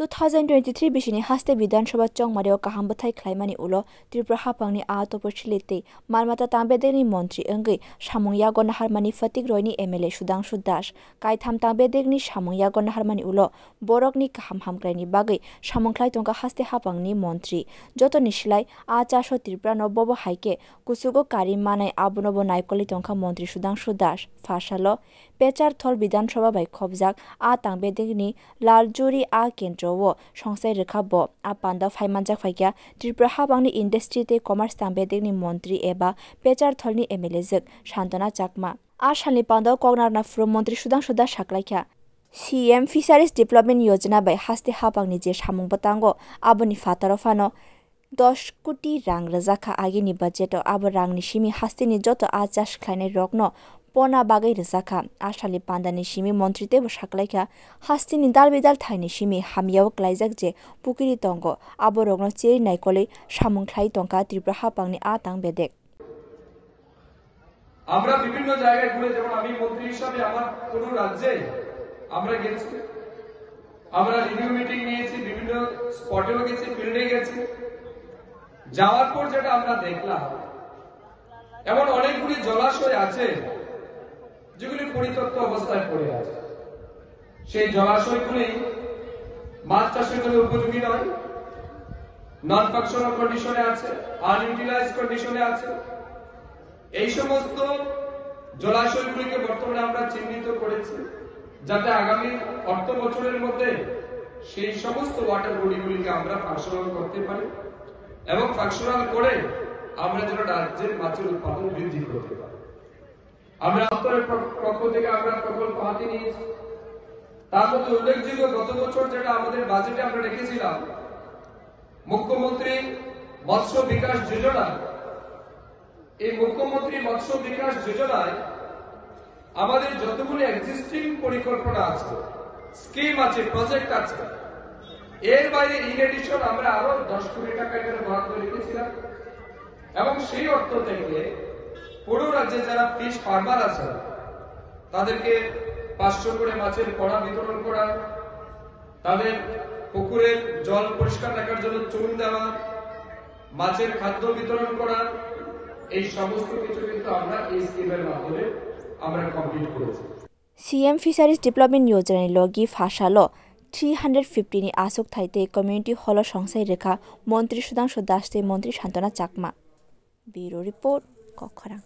2023 बिसिनि हास्ते विधानसभा चंमारियाव काहाम बथाइ ख्लाइमानि उलो त्रिपुरा हापांनि आतोपरचिलिते मालमाता तांबेदेगनि मन्त्री अंगै सामुं यागन हारमानि फतिक रयनि एमएलए सुदांशु दास काइथाम तांबेदेगनि सामुं यागन हारमानि उलो बरकनि काहाम हामग्राइनि बागै सामुंख्लाइ तंका हास्ते हापांनि मन्त्री जतनि सिलाइ आचासो त्रिपुरा नबबो हाइके कुसुगो कारि मानाय आबुनबो नायकलि तंका मन्त्री सुदांशु दास फासालो पेचार थल विधानसभा बाइ खबजाक आ तांबेदेगनि लालजुरी आ केन्द्र संसाय रेखाबो आपान्दा फाइमानजाक फाइक्या त्रिपुरा हाबांनि इंडस्ट्री ते कमार्स तांबेदेगनि मन्त्री एबा पेचार थलनि एमएलए जक शान्तना चाकमा आ सालनि पान्दा कगनारना फ्रम मन्त्री सुदांशु दास साख्लाइख्या सीएम फिशारिज डेभलपमेन्ट योजना बाय हास्ते हाबांनि जे सामुं बतांगो आबोनि फातारो फानो 10 कोटी रां रजाखा आगेनि बजेट आबो रांनि सिमी हास्तेनि जतो आचास ख्लाइनाय रकनो पना बागै रजाखा आसालि पान्दानि सिमी मन्त्री तेबो साख्लाइख्या हास्तेनि दालबेदाल थाइनि सिमी हामियाव क्लाइजाक जे पुकिरि तंगो आबो रगनो चेरि नायकलै सामुं ख्लाइ तंका त्रिपुरा हापांनि आतां बेदेक আমরা বিভিন্ন জায়গায় ঘুরে যেমন আমি মন্ত্রী হিসেবে আমার কোন রাজ্যে আমরা গেছি আমরা রিভিউ মিটিং নিয়েছি বিভিন্ন স্পটেও গেছি ফিল্ডে গেছি যাওয়ার পর যেটা আমরা দেখলাম এমন অনেকগুলি জলাশয় আছে যেগুলি পরিত্যক্ত অবস্থায় পড়ে আছে সেই জলাশয়গুলি মাছ চাষের জন্য উপযোগী নয় নন ফাংশনাল কন্ডিশনে আছে আনইউটিলাইজড কন্ডিশনে আছে এই সমস্ত জলাশয়গুলিকে বর্তমানে আমরা চিহ্নিত করেছি যাতে আগামী অর্থ বছরের মধ্যে সেই সমস্ত ওয়াটার বডিগুলিকে আমরা ফাংশনাল করতে পারি এবং ফাংশনাল করে আমরা যেন রাজ্যের মাছের উৎপাদন বৃদ্ধি করতে পারি আমরা দপ্তরের পক্ষ থেকে আমরা প্রকল্প হাতে নিয়েছি তার মধ্যে উল্লেখযোগ্য গত বছর যেটা আমাদের বাজেটে আমরা রেখেছিলাম মুখ্যমন্ত্রী মৎস্য বিকাশ যোজনা এই মুখ্যমন্ত্রী মৎস্য বিকাশ যোজনায় আমাদের যতগুলো এক্সিস্টিং পরিকল্পনা আছে স্কিম আছে প্রজেক্ট আছে এর বাইরে ইন এডিশন আমরা আরো 10 কোটি টাকা এখানে বরাদ্দ রেখেছিলাম এবং সেই অর্থ থেকে পুরো রাজ্যে যারা ফিশ ফার্মার আছে তাদেরকে 500 করে মাছের পোনা বিতরণ করা তাদের পুকুরের জল পরিষ্কার রাখার জন্য চুন দেওয়া মাছের খাদ্য বিতরণ করা এই সমস্ত কিছু কিন্তু আমরা এই স্কিমের মাধ্যমে আমরা কমপ্লিট করেছি सीएम फिशारिज डेभलपमेन्ट योजना लगी फासालो 350 नि आसुक थाइते कम्युनिटी हल संसाय रेखा मन्त्री सुदांशु दास ते मन्त्री शान्तना चाकमा ब्युरो रिपोर्ट कखरा।